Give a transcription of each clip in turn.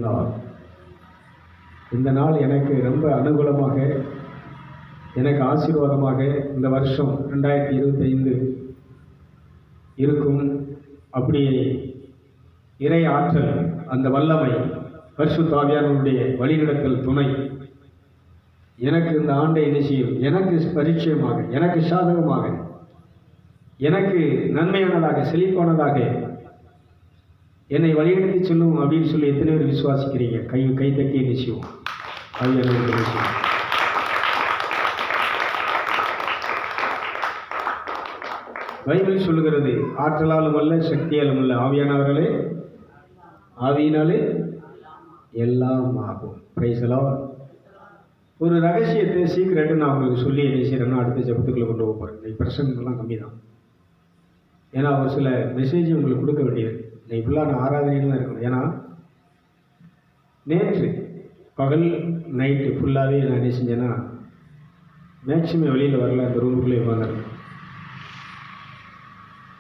நாள். இந்த நாள் எனக்கு ரொம்ப அனுகூலமாக, எனக்கு ஆசீர்வாதமாக இந்த வருஷம் 2025 இருக்கும். அப்படியே இறை ஆற்றல், அந்த வல்லமை, பரிசுத்த ஆவியானவருடைய வழிநடத்தல், துணை எனக்கு இந்த ஆண்டை நிச்சயம், எனக்கு பரிச்சயமாக, எனக்கு சாதகமாக, எனக்கு நன்மையானதாக, செழிப்பானதாக என்னை வழிநடத்தி சொல்லும் அப்படின்னு சொல்லி எத்தனை பேர் விசுவாசிக்கிறீங்க? கை தட்டி நிச்சயம். ஆவியானவருக்கு நிச்சயம். பைபிள் சொல்லுகிறது, ஆற்றலாலும் அல்ல, சக்தியாலும் அல்ல, ஆவியானவர்களே, ஆவியினாலே எல்லாம் ஆகும். Praise the Lord. ஒரு ரகசியத்தை சீக்கிரட்டு நான் உங்களுக்கு சொல்லி என்ன செய்கிறேன்னா அடுத்த ஜபத்துக்குள்ளே கொண்டு போகிறேன். இன்னைக்கு பிரசங்கெல்லாம் கம்மி தான், ஏன்னா ஒரு சில மெசேஜ் உங்களுக்கு கொடுக்க வேண்டியது. இன்னைக்கு ஃபுல்லாக நான் ஆராதனையில் தான் இருக்கணும். ஏன்னா நேற்று பகல் நைட்டு ஃபுல்லாகவே நான் என்ன செஞ்சேன்னா மேக்சிமம் வெளியில் வரல, அந்த ரூமுக்குள்ளே உட்காந்துருக்கேன்.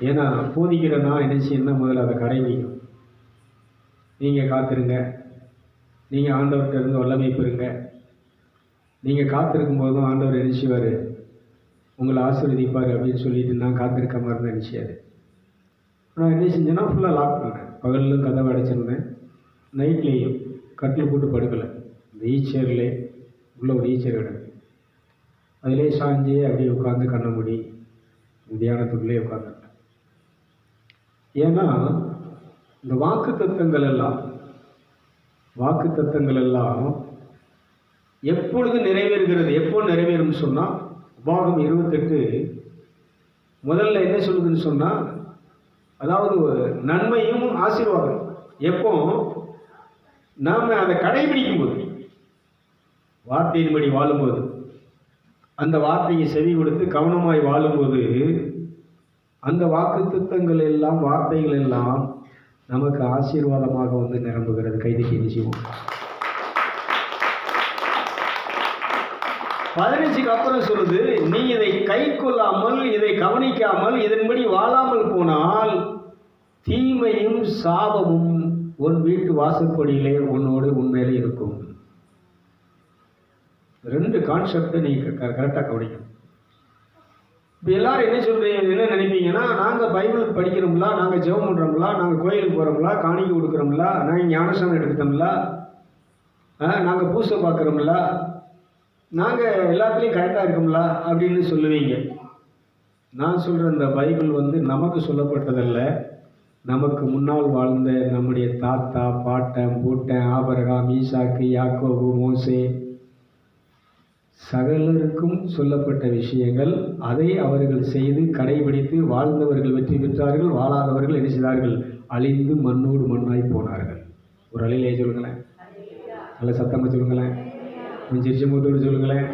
ஏன்னா போதிக்கிறேன்னா என்ன செய்யணும்னா முதல்ல அதை கடைபிடிக்கும். நீங்கள் காத்திருங்க, நீங்கள் ஆண்டவர்கிட்ட இருந்து வல்லமை பெறுங்க. நீங்கள் காத்திருக்கும் போதும் ஆண்டவர் நினைச்சுவார், உங்களை ஆசீர்வதிப்பார் அப்படின்னு சொல்லிட்டு நான் காத்திருக்காம இருந்தேன். நினைச்சாரு. நான் என்ன செஞ்சேன்னா ஃபுல்லாக லாக் பண்ணேன். பகலில் கதவை அடைச்சிருந்தேன், நைட்லேயும் கட்டில் போட்டு படுக்கலை. இந்த ஈச்சேரில் உள்ள ஒரு ஈச்சர் கிடக்கு, அதிலே சாஞ்சே அப்படியே உட்காந்து கண்ண மூடி தியானத்துக்குள்ளே உட்காந்துருக்கேன். ஏன்னா இந்த வாக்கு தத்தங்கள் எல்லாம் எப்பொழுது நிறைவேறுகிறது? எப்போ நிறைவேறும் சொன்னால், உபாகம் 28 முதல்ல என்ன சொல்லுதுன்னு சொன்னால், அதாவது நன்மையும் ஆசீர்வாதம் எப்போ நாம் அதை கடைபிடிக்கும் போது, வார்த்தையின்படி வாழும்போது, அந்த வார்த்தையை செவி கொடுத்து கவனமாய் வாழும்போது, அந்த வாக்குத்தத்தங்கள் எல்லாம், வார்த்தைகள் எல்லாம் நமக்கு ஆசீர்வாதமாக வந்து நிரம்புகிறது. கைதுக்கு நிச்சயம் 15க்கு அப்புறம் சொல்லுது, நீ இதை கை கொள்ளாமல், இதை கவனிக்காமல், இதன்படி வாழாமல் போனால் தீமையும் சாபமும் உன் வீட்டு வாசற்படியிலே உன்னோடு உண்மையிலே இருக்கும். 2 கான்செப்டை நீ கரெக்டாக கவனிக்கணும். இப்போ எல்லாரும் என்ன சொல்றீங்க, என்ன நினைப்பீங்கன்னா, நாங்கள் பைபிள் படிக்கிறோம்ல, நாங்கள் ஜெபம் பண்ணுறோம்ல, நாங்கள் கோயிலுக்கு போகிறோம்ல, காணிக்கை கொடுக்குறோம்ல, நாங்கள் ஞானஸ்நானம் எடுத்துட்டோம்ல, நாங்கள் பூசை பார்க்குறோம்ல, நாங்கள் எல்லாத்துலேயும் கரெக்டாக இருக்கோம்ல அப்படின்னு சொல்லுவீங்க. நான் சொல்கிற இந்த பைபிள் வந்து நமக்கு சொல்லப்பட்டதல்ல, நமக்கு முன்னால் வாழ்ந்த நம்முடைய தாத்தா, பாட்டன், பூட்டன், ஆபிரகாம், ஈசாக்கு, யாக்கோபு, மோசே, சகலருக்கும் சொல்லப்பட்ட விஷயங்கள். அதை அவர்கள் செய்து கடைபிடித்து வாழ்ந்தவர்கள் வெற்றி பெற்றார்கள், வாழாதவர்கள் என்ன செய்தார்கள்? அழிந்து மண்ணோடு மண்ணாய் போனார்கள். ஒரு அலையிலே சொல்லுங்களேன், நல்ல சத்தமாக சொல்லுங்களேன், கொஞ்சம் சிரிச்சமுகத்தோடு சொல்லுங்களேன்.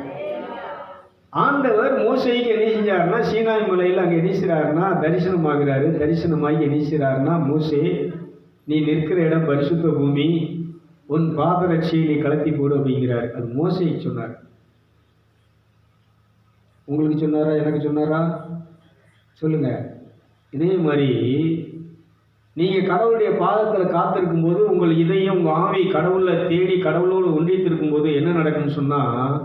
ஆண்டவர் மோசேக்கு என்ன செஞ்சாருன்னா, சீனாய் மலையில் அங்கே என்ன செய்கிறாருன்னா தரிசனமாகிறாரு. தரிசனமாகி என்ன செய்கிறாருன்னா, மோசே நீ நிற்கிற இடம் பரிசுத்த பூமி, உன் பாதரட்சியை நீ கலத்தி போடு அப்படிங்கிறார். அது மோசேக்கு சொன்னார். உங்களுக்கு சொன்னாரா? எனக்கு சொன்னாரா? சொல்லுங்க. இதே மாதிரி நீங்கள் கடவுளுடைய பாதத்தில் காத்திருக்கும் போது, உங்கள் இதயம், உங்கள் ஆவி கடவுளை தேடி கடவுளோடு ஒன்றித்திருக்கும் போது என்ன நடக்கும்னு சொன்னால்,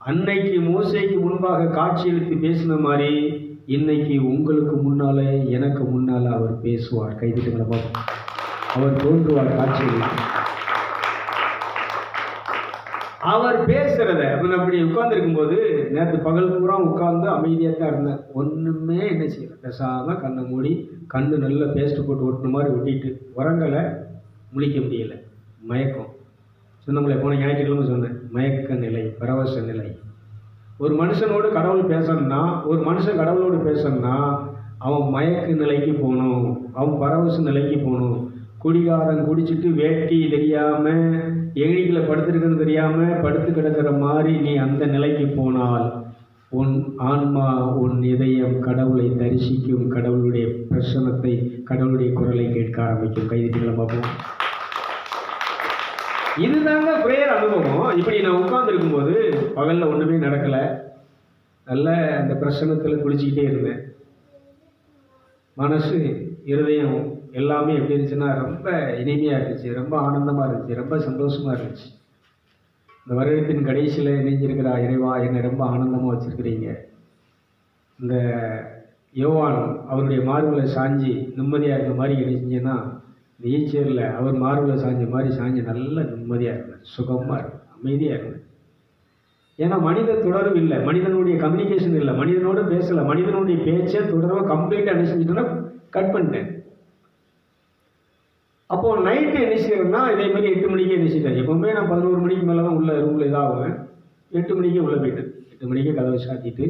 அன்னைக்கு மோசேக்கு முன்பாக காட்சியளித்து பேசின மாதிரி இன்னைக்கு உங்களுக்கு முன்னால, எனக்கு முன்னால அவர் பேசுவார். கைதிட்டுங்களை பார்ப்போம். அவர் தோன்றுவார் காட்சியளித்து. அவர் பேசுறத அப்படி உட்கார்ந்துருக்கும் போது, நேற்று பகல் பூரா உட்கார்ந்து அமைதியாக தான் இருந்தேன். ஒன்றுமே என்ன செய்யல, பேசாமல் கண்ணை மூடி, கண்ணு நல்லா பேஸ்ட் போட்டு ஒட்டின மாதிரி ஒட்டிட்டு உரங்களை முழிக்க முடியலை. மயக்கம் சொன்னோம்ல, போன ஞாயிற்றுக்கிழமை சொன்னேன், மயக்க நிலை, பரவச நிலை. ஒரு மனுஷனோடு கடவுள் பேசணும்னா, ஒரு மனுஷன் கடவுளோடு பேசணும்னா அவன் மயக்க நிலைக்கு போகணும், அவன் பரவச நிலைக்கு போகணும். குடிகாரன் குடிச்சிட்டு வேட்டி தெரியாமல், எழிகளை படுத்துருக்குன்னு தெரியாமல் படுத்து கிடக்கிற மாதிரி நீ அந்த நிலைக்கு போனால் உன் ஆன்மா, உன் இதயம் கடவுளை தரிசிக்கும், கடவுளுடைய பிரசன்னத்தை, கடவுளுடைய குரலை கேட்க ஆரம்பிக்கும். கைதிகளை பார்ப்போம். இதுதாங்க பிரேயர் அனுபவம். இப்படி நான் உட்கார்ந்துருக்கும் போது பகலில் ஒன்றுமே நடக்கலை, நல்ல அந்த பிரசன்னத்தில் குளிச்சுக்கிட்டே இருந்தேன். மனசு, இருதயம் எல்லாமே எப்படி இருந்துச்சுன்னா ரொம்ப இனிமையாக இருந்துச்சு, ரொம்ப ஆனந்தமாக இருந்துச்சு, ரொம்ப சந்தோஷமாக இருந்துச்சு. இந்த வருடத்தின் கடைசியில் இணைஞ்சிருக்கிற இறைவா என்னை ரொம்ப ஆனந்தமாக வச்சுருக்கிறீங்க. இந்த யோவான் அவருடைய மார்பில் சாஞ்சி நிம்மதியாக இருந்த மாதிரி இருந்துச்சுன்னா, இந்த ஈச்சேரில் அவர் மார்பில் சாஞ்ச மாதிரி சாஞ்சி நல்ல நிம்மதியாக இருந்தேன், சுகமாக இருந்தேன், அமைதியாக இருந்தேன். ஏன்னா மனித தொடர்பு இல்லை, மனிதனுடைய கம்யூனிகேஷன் இல்லை, மனிதனோடு பேசலை, மனிதனுடைய பேச்சை தொடர்பாக கம்ப்ளீட்டாக என்ன செஞ்சுட்டோன்னா கட் பண்ணிட்டேன். அப்போது நைட்டு என்ன செய்யறேன்னா இதே மாதிரி 8 மணிக்கே என்ன எப்போவுமே நான் 11 மணிக்கு மேலே தான் உள்ள ரூமில் இதாகுவேன். 8 மணிக்கே உள்ளே போயிட்டேன். 8 மணிக்கே கதவை சாத்திட்டு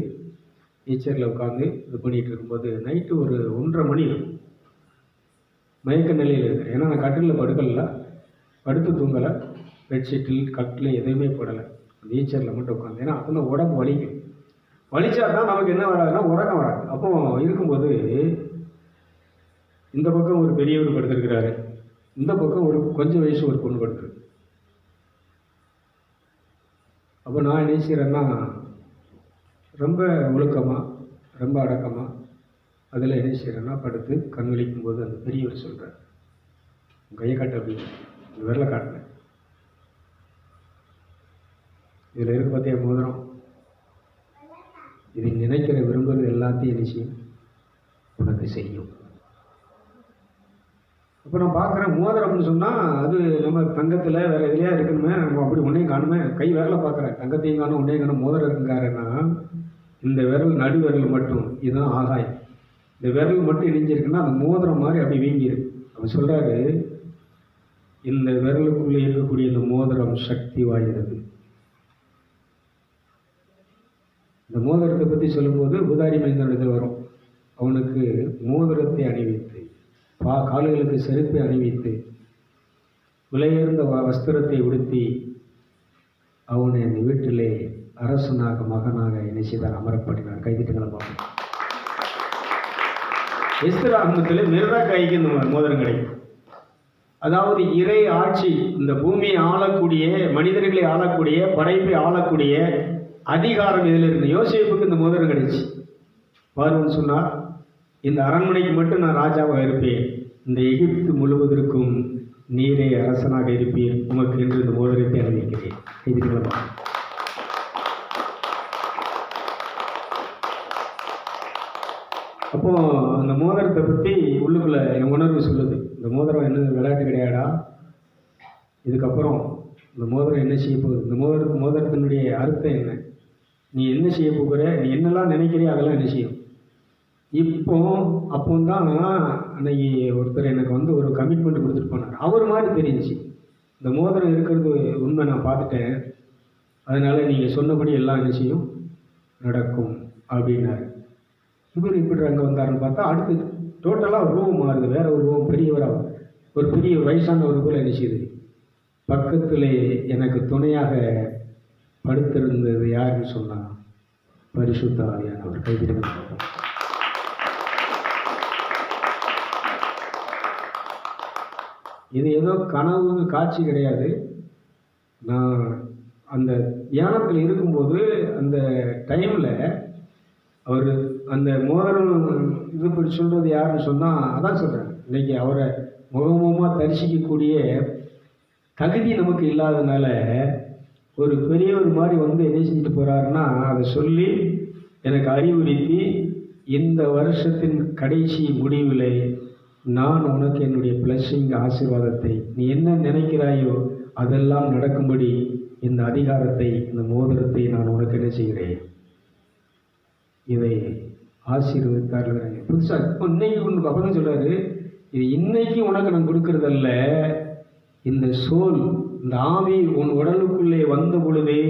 டீச்சரில் உட்காந்து இது பண்ணிகிட்டு இருக்கும்போது நைட்டு ஒரு 1:30 மணி மயக்க நிலையில் இருக்கேன். ஏன்னா நான் கட்டிலில் படுக்கல, படுத்து தூங்கலை, பெட்ஷீட்டில் கட்டில் எதுவுமே போடலை, டீச்சரில் மட்டும் உட்காந்து. ஏன்னா அப்போ தான் உடம்பு வலிக்கும், வலிச்சா தான் நமக்கு என்ன வராதுன்னா உறக்கம் வராது. அப்போ இருக்கும்போது இந்த பக்கம் ஒரு பெரியவர் படுத்திருக்கிறாரு, இந்த பக்கம் ஒரு கொஞ்சம் வயசு ஒரு பொண்ணு படுத்துருக்கு. அப்போ நான் என்ன செய்கிறேன்னா ரொம்ப ஒழுக்கமாக ரொம்ப அடக்கமாக அதில் என்ன செய்கிறேன்னா படுத்து கண் விழிக்கும் போது அந்த பெரியவர் சொல்கிறார், கையை காட்டு அப்படின்னு, இந்த விரலை காட்டினேன். இதில் இருக்க பார்த்தியா மோதிரம், இதை நினைக்கிற விரும்புகிறது எல்லாத்தையும் என்ன செய்யும், உனக்கு செய்யும். அப்போ நான் பார்க்குறேன் மோதிரம்னு சொன்னால் அது நம்ம தங்கத்தில் வேறு எதுலையா இருக்கணுமே, நம்ம அப்படி ஒன்றையும் காணுமே, கை விரலை பார்க்குறேன், தங்கத்தையும் காணும் ஒன்றையும் காணும், மோதிரம் இருக்குங்காருன்னா இந்த விரல் நடு விரல் மட்டும் இதுதான் ஆகாயம். இந்த விரல் மட்டும் இணைஞ்சிருக்குன்னா அந்த மோதிரம் மாதிரி அப்படி வீங்கிருக்கு. அவர் சொல்கிறாரு, இந்த விரலுக்குள்ளே இருக்கக்கூடிய இந்த மோதிரம் சக்தி வாய்ந்தது. இந்த மோதிரத்தை பற்றி சொல்லும்போது உதாரி மைந்தனுடைய வரும், அவனுக்கு மோதிரத்தை அணிவித்து கால்களுக்கு செருப்பை அணிவித்து விலையுயர்ந்த வஸ்திரத்தை உடுத்தி அவனை அந்த வீட்டிலே அரசனாக மகனாக என்ன செய்தார், அமரப்பட்டினார். கைதிட்டுகளை பார்க்கணும். எஸ்தர் ஆகமத்தில் மிர்தகாய்க்கு இந்த மோதிரம் கிடைக்கும். அதாவது இறை ஆட்சி, இந்த பூமியை ஆளக்கூடிய, மனிதர்களை ஆளக்கூடிய, படைப்பை ஆளக்கூடிய அதிகாரம் இதில் இருந்து யோசேப்புக்கு இந்த மோதிரம் கிடைச்சி. பார்வன் சொன்னார், இந்த அரண்மனைக்கு மட்டும் நான் ராஜாவாக இருப்பேன், இந்த எகிப்து முழுவதற்கும் நீரே அரசனாக இருப்பீர், உமக்கு என்று இந்த மோதிரத்தை அறிவிக்கிறேன். இதுக்கு அப்போ அந்த மோதிரத்தை பற்றி உள்ளுக்குள்ள என் உணர்வு சொல்லுது, இந்த மோதிரம் என்ன விளையாட்டு கிடையாடா, இதுக்கப்புறம் இந்த மோதிரம் என்ன செய்ய போகுது, இந்த மோதிரத்தினுடைய அர்த்தம் என்ன, நீ என்ன செய்ய போகிற, நீ என்னெல்லாம் நினைக்கிறியோ அதெல்லாம் என்ன செய்யும். அப்போ தான் அன்னைக்கு ஒருத்தர் எனக்கு வந்து ஒரு கமிட்மெண்ட் கொடுத்துட்டு போனார். அவர் மாதிரி தெரிஞ்சிச்சு, இந்த மோதிரம் இருக்கிறது உண்மை, நான் பார்த்துட்டேன், அதனால் நீங்கள் சொன்னபடி எல்லாம் என்ன செய்யும், நடக்கும் அப்படின்னாரு. இவர் இப்படி அங்கே வந்தாருன்னு பார்த்தா அடுத்து டோட்டலாக ரூம் மாறுது, வேற ஒரு ரூம், பெரியவராக ஒரு பெரிய வயசானவர் போல் என்ன செய்யுது. பக்கத்தில் எனக்கு துணையாக படுத்திருந்தது யாருன்னு சொன்னாங்க, பரிசுத்த ஆவியானவர். கைதிட்டு இது ஏதோ கனவு காட்சி கிடையாது. நான் அந்த தியானத்தில் இருக்கும்போது அந்த டைமில் அவர் அந்த மோதிரம் இது இப்படி சொல்கிறது யாருன்னு சொன்னால், அதான் சொல்கிறேன், இன்றைக்கி அவரை முகமுகமாக தரிசிக்கக்கூடிய தகுதி நமக்கு இல்லாதனால ஒரு பெரியவர் மாதிரி வந்து என்ன செஞ்சுட்டு போகிறாருன்னா, அதை சொல்லி எனக்கு அறிவுறுத்தி, இந்த வருஷத்தின் கடைசி முடிவில் நான் உனக்கு என்னுடைய பிளஸிங் ஆசீர்வாதத்தை, நீ என்ன நினைக்கிறாயோ அதெல்லாம் நடக்கும்படி இந்த அதிகாரத்தை, இந்த மோதிரத்தை நான் உனக்கு என்ன செய்கிறேன், இதை ஆசீர்வதித்தார்கள். புதுசாக இப்போ இன்னைக்கு உனக்கு அப்போ தான் சொல்கிறாரு, இது இன்னைக்கு உனக்கு நான் கொடுக்கறதல்ல, இந்த சோல், இந்த ஆவி உன் உடலுக்குள்ளே வந்த பொழுதே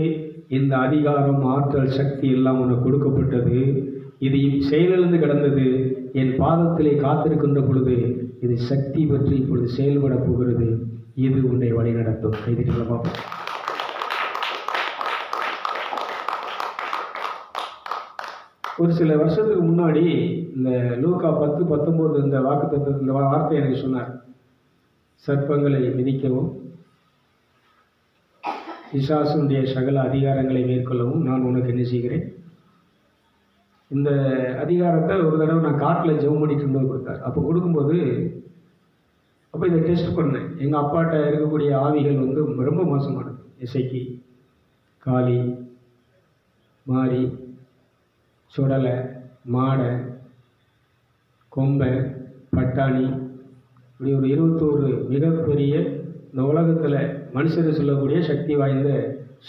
இந்த அதிகாரம், ஆற்றல், சக்தி எல்லாம் உனக்கு கொடுக்கப்பட்டது. இது செயலிழந்து கிடந்தது, என் பாதத்திலே காத்திருக்கின்ற பொழுது இது சக்தி பற்றி இப்பொழுது செயல்பட போகிறது, இது உன்னை வழி நடத்தும். கைதிகளை பார்ப்போம். ஒரு சில வருஷத்துக்கு முன்னாடி இந்த லூக்கா 10:19 இந்த வாக்குத்தத்தம், இந்த வார்த்தை எனக்கு சொன்னார், சர்ப்பங்களை மிதிக்கவும் பிசாசுடைய சகல அதிகாரங்களை மேற்கொள்ளவும் நான் உனக்கு என்ன செய்கிறேன். இந்த அதிகாரத்தை ஒரு தடவை நான் காட்டில் ஜெபம் பண்ணிட்டு இருந்தது கொடுத்தார். அப்போ கொடுக்கும்போது அப்போ இதை டெஸ்ட் பண்ணேன். எங்கள் அப்பாட்ட இருக்கக்கூடிய ஆவிகள் வந்து ரொம்ப மோசமானது. இசைக்கு, காளி, மாரி, சுடலை, மாடை, கொம்பை, பட்டாணி, இப்படி ஒரு 21 மிகப்பெரிய இந்த உலகத்தில் மனுஷர் சொல்லக்கூடிய சக்தி வாய்ந்த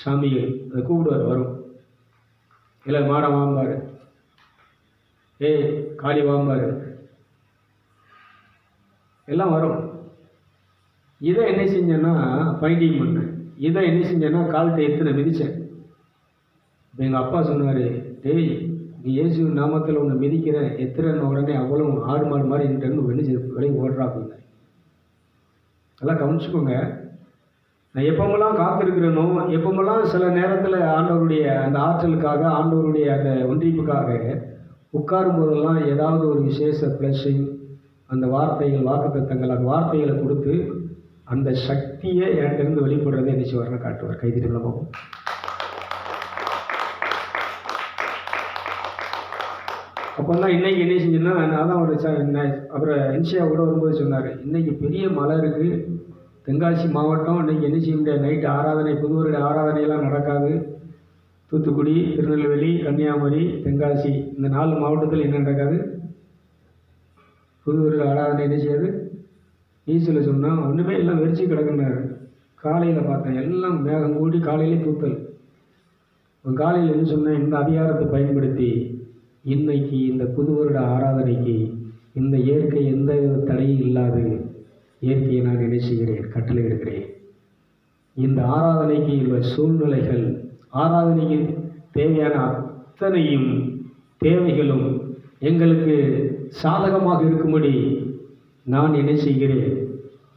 சாமிகள். அதை கூப்பிடுவார், வரும். இல்லை மாடை வாம்பார், ஏய் காளி வாம்பார், எல்லாம் வரும். இதை என்ன செஞ்சேன்னா ஃபைண்டிங் பண்ணேன். இதை என்ன செஞ்சேன்னா கால்கிட்ட எத்தனை மிதித்தேன். இப்போ எங்கள் அப்பா சொன்னார், டேய் நீ இயேசு நாமத்தில் ஒன்று மிதிக்கிற எத்தனை உடனே அவ்வளோ ஆடு மாடு மாதிரி என்கிட்ட வெளியே விலை ஓடுறா அப்படிங்க. அதெல்லாம் கவனிச்சுக்கோங்க. நான் எப்போமெல்லாம் காத்திருக்கிறேனோ, எப்போமெல்லாம் சில நேரத்தில் ஆண்டவருடைய அந்த ஆற்றலுக்காக, ஆண்டவருடைய அந்த ஒன்றிப்புக்காக உட்காரும் போதெல்லாம் ஏதாவது ஒரு விசேஷ பிளஸிங், அந்த வார்த்தைகள், வாக்குத்தத்தங்கள், அந்த வார்த்தைகளை கொடுத்து அந்த சக்தியை என்கிட்ட வெளிப்படுறதை என்ன செய்வார்னு காட்டுவார். கைதிரில் போகும். அப்போ தான் இன்றைக்கி என்ன செஞ்சேன்னா, நான் தான் ஒரு அப்புறம் இன்ஷியா கூட வரும்போது சொன்னார், இன்றைக்கி பெரிய மழை இருக்குது தென்காசி மாவட்டம், இன்றைக்கி என்ன செய்ய முடியாது, நைட்டு ஆராதனை, புதுவருடைய ஆராதனையெல்லாம் நடக்காது. தூத்துக்குடி, திருநெல்வேலி, கன்னியாகுமரி, தென்காசி இந்த 4 மாவட்டத்தில் என்ன நடக்காது, புதுவருடைய ஆராதனை என்ன செய்யாது. ஈஸில் சொன்னால் ஒன்றுமே எல்லாம் வெறிச்சு கிடக்குனாரு. காலையில் பார்த்தேன் எல்லாம் மேகம் கூடி காலையிலே தூத்தல். காலையில் என்ன சொன்னேன், இந்த அதிகாரத்தை பயன்படுத்தி இன்னைக்கு இந்த புது வருட ஆராதனைக்கு இந்த இயற்கை எந்த தடையும் இல்லாது இயற்கையை நான் என்ன செய்கிறேன், கட்டளை எடுக்கிறேன். இந்த ஆராதனைக்கு உள்ள சூழ்நிலைகள், ஆராதனைக்கு தேவையான அத்தனையும் தேவைகளும் எங்களுக்கு சாதகமாக இருக்கும்படி நான் என்ன செய்கிறேன்,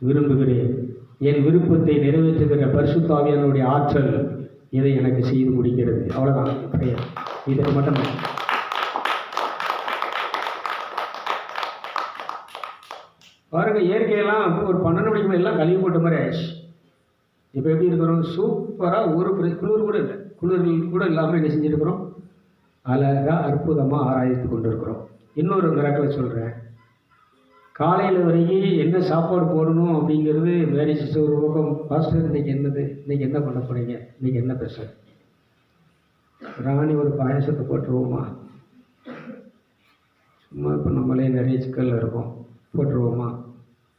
விரும்புகிறேன். என் விருப்பத்தை நிறைவேற்றுகிற பரிசுத்த ஆவியானவருடைய ஆற்றல் இதை எனக்கு செய்து முடிக்கிறது. அவ்வளோதான், கிடையாது. இதற்கு மட்டும்தான். பாருங்கள், இயற்கையெல்லாம் ஒரு 12 மணிக்கு மேலே எல்லாம் கழுவி போட்ட மாதிரி ஆயிடுச்சு. இப்போ எப்படி இருக்கிறோம், சூப்பராக ஒரு குளிர் கூட இல்லை, குளிர்கள் கூட இல்லாமல் என்ன செஞ்சுருக்கிறோம், அழகாக அற்புதமாக ஆராய்த்து கொண்டு இருக்கிறோம். இன்னொரு மிராக்களை சொல்கிறேன். காலையில் வரைக்கும் என்ன சாப்பாடு போடணும் அப்படிங்கிறது வேறு சிஸ்டர் ஒரு பக்கம். பாஸ்டர் இன்றைக்கி என்னது, இன்றைக்கி என்ன பண்ண போகிறீங்க, இன்றைக்கி என்ன பேச, ராணி ஒரு பாயசத்தை போட்டுருவோமா, சும்மா இப்போ நம்மளே நிறைய சிக்கலில் இருக்கோம், போட்டுருவோமா.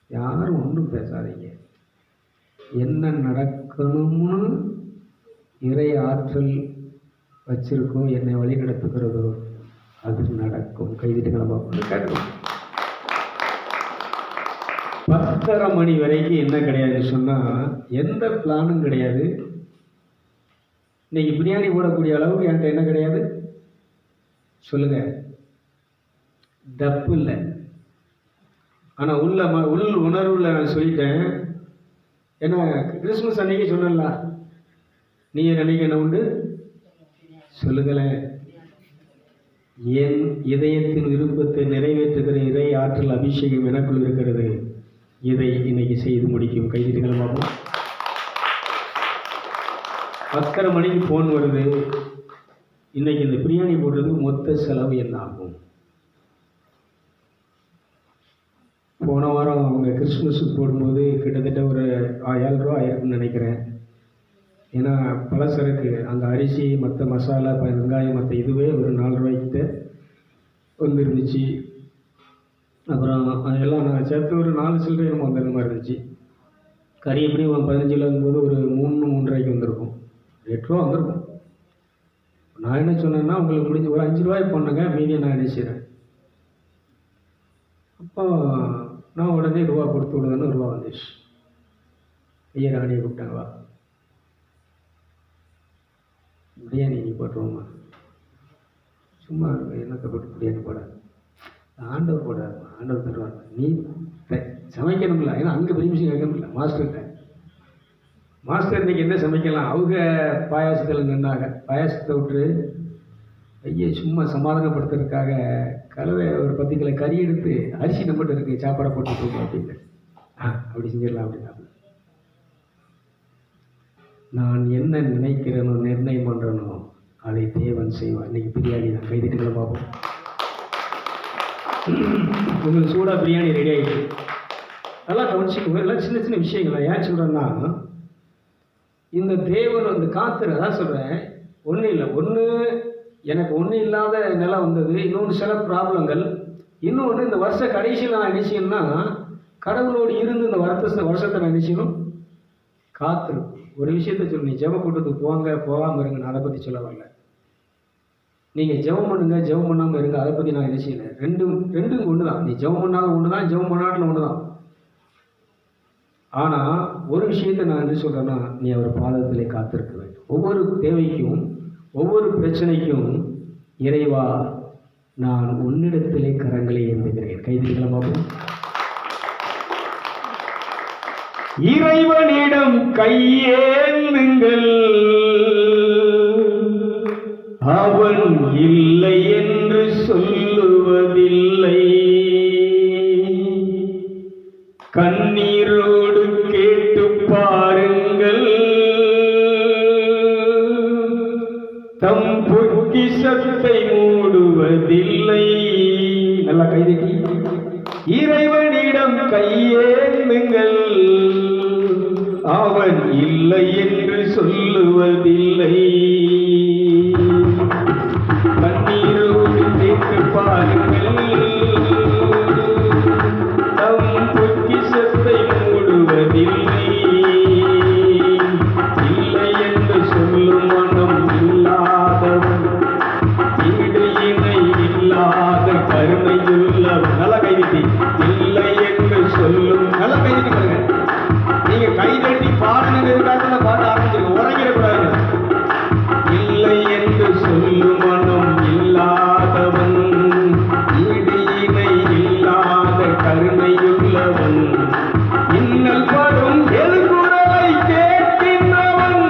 யாரும் ஒன்றும் பேசாதீங்க. என்ன நடக்கணும்னு இறை ஆற்றல் வச்சிருக்கோம், என்னை வழி நடத்துகிறதோ அது நடக்கும். கைதிட்டுகளை பார்க்கணும். கேட்கணும். 10:30 மணி வரைக்கும் என்ன கிடையாதுன்னு சொன்னால் எந்த பிளானும் கிடையாது. இன்னைக்கு பிரியாணி போடக்கூடிய அளவுக்கு என்கிட்ட என்ன கிடையாது சொல்லுங்க, தப்பு இல்லை. ஆனால் உள் உணர்வில் நான் சொல்லிட்டேன். ஏன்னா கிறிஸ்மஸ் அன்னைக்கு சொன்னல, நீ அன்னைக்கு என்ன உண்டு சொல்லுங்களேன். என் இதயத்தின் விருப்பத்தை நிறைவேற்றுகிற இறை ஆற்றல் அபிஷேகம் எனக்குள் இருக்கிறது. இதை இன்னைக்கு செய்து முடிக்கும். கைதிட்டுகளை பார்ப்போம். 10:30 மணிக்கு ஃபோன் வருது, இன்னைக்கு இந்த பிரியாணி போடுறதுக்கு மொத்த செலவு என்ன ஆகும். போன வாரம் அவங்க கிறிஸ்மஸுக்கு போடும்போது கிட்டத்தட்ட ஒரு 7,000 ரூபா ஆயிருக்குன்னு நினைக்கிறேன். ஏன்னா பலசரக்கு அந்த அரிசி, மற்ற மசாலா, வெங்காயம், மற்ற இதுவே ஒரு 4 ரூபாய்க்கிட்ட வந்துருந்துச்சு. அப்புறம் அதெல்லாம் நான் சேர்த்து ஒரு 4 சில்லறை நம்ம வந்துடுற மாதிரி இருந்துச்சு. கறி எப்படியும் 15 கிலோங்கும்போது ஒரு 3-3.5 வந்திருக்கும், 8 ரூபா வந்திருக்கும். நான் என்ன சொன்னேன்னா, உங்களுக்கு முடிஞ்ச ஒரு 5 ரூபாய் பண்ணுங்க, மீதியை நான் என்ன செய்கிறேன். அப்போ நான் உடனே ரூபா கொடுத்து விடுவேன்னு ரூபா வந்துச்சு. ஐயா ராணியை கூப்பிட்டாங்க, வா பிரியாணி நீ போட்டுருவோம்மா. சும்மா என்னத்தை போட்டு பிரியாணி போட, ஆண்டவர் போட, ஆண்டவர் தருவாங்க, நீ சமைக்கணும்ல. ஏன்னா அங்கே பெர்மிஷன் கேட்கணும்ல மாஸ்டர்கிட்ட. மாஸ்டர் இன்றைக்கி என்ன சமைக்கலாம், அவங்க பாயாசத்தில் நின்னாங்க. பாயாசத்தை விட்டு ஐயே சும்மா சமாதானப்படுத்துறதுக்காக கலவை ஒரு 10 கிலோ கறி எடுத்து அரிசி நம்மகிட்ட இருக்குது, சாப்பாடை போட்டு போகும் அப்படின்னு. அப்படி செஞ்சிடலாம் அப்படின்னா. நான் என்ன நினைக்கிறேனோ, நிர்ணயம் பண்ணுறனோ அதை தேவன் செய்வான். இன்றைக்கி பிரியாணி தான். கைதிட்டுகளை பார்ப்போம். உங்களுக்கு சூடாக பிரியாணி ரெடி ஆகிடுச்சு. நல்லா கவனிச்சுக்கோங்க. எல்லாம் சின்ன சின்ன விஷயங்கள். ஏன் சொல்கிறேன்னா, இந்த தேவன் வந்து காத்துரு அதான் சொல்கிறேன். ஒன்றும் இல்லை. ஒன்று எனக்கு ஒன்றும் இல்லாத நிலம் வந்தது. இன்னொன்று சில ப்ராப்ளங்கள். இன்னொன்று இந்த வருஷ கடைசியில் நான் என்ன செய்யணும்னா, கடவுளோடு இருந்து இந்த வருஷத்தை நான் என்ன செய்யணும், காத்துரு. ஒரு விஷயத்த சொல்லு, நீ ஜெப கூட்டத்துக்கு போங்க, போகாமல் இருங்க, நான் அதை பற்றி சொல்ல வரல. நீங்கள் ஜெபம் பண்ணுங்க, ஜெபம் பண்ணாமல் இருங்க, அதை பற்றி நான் என்ன செய்யலை. ரெண்டும் ஒன்று தான். நீ ஜெபம் பண்ணாலும் ஒன்று தான், ஜெபம் பண்ணாட்டில் ஒன்று தான். ஆனால் ஒரு விஷயத்தை நான் என்ன சொல்கிறேன்னா, நீ அவர் பாதத்திலே காத்திருக்க வேண்டும். ஒவ்வொரு தேவைக்கும் ஒவ்வொரு பிரச்சனைக்கும் இறைவா நான் உன்னிடத்திலே கரங்களை ஏந்துகிறேன். கைதிகளமா இறைவனிடம் கையேந்துங்கள், அவன் இல்லை என்று சொல்லுவதில்லை. கண்ணீரோடு கேட்டு பாருங்கள், தம் பொக்கிஷத்தை மூடுவதில்லை. நல்லா கைதட்டி இறைவனிடம் கையேந்துங்கள், அவன் இல்லை என்று சொல்லுவதில்லை. கண்ணீரோடு கேட்டு பாருங்கள், தம் பொக்கிஷத்தை மூடுவதில்லை. இல்லை என்று சொல்லும் மனம் இல்லாதவன், ஈடு இணை இல்லாத கருணையுள்ளவன். நல்ல கைதட்டி இல்லை என்று சொல்லும். நல்ல கைதட்டி பாருங்க. நீங்க கைதட்டி பாடுனதுக்காக பாட ஆரம்பிச்சிருக்க, உறங்கிடக்கூடாது. இல்லை என்று சொல்லும் மனம் இல்லாதவன், ஈடு இணை இல்லாத கருணையுள்ளவன், இன்னல் படும் எழுகுரலை கேட்கின்றவன்,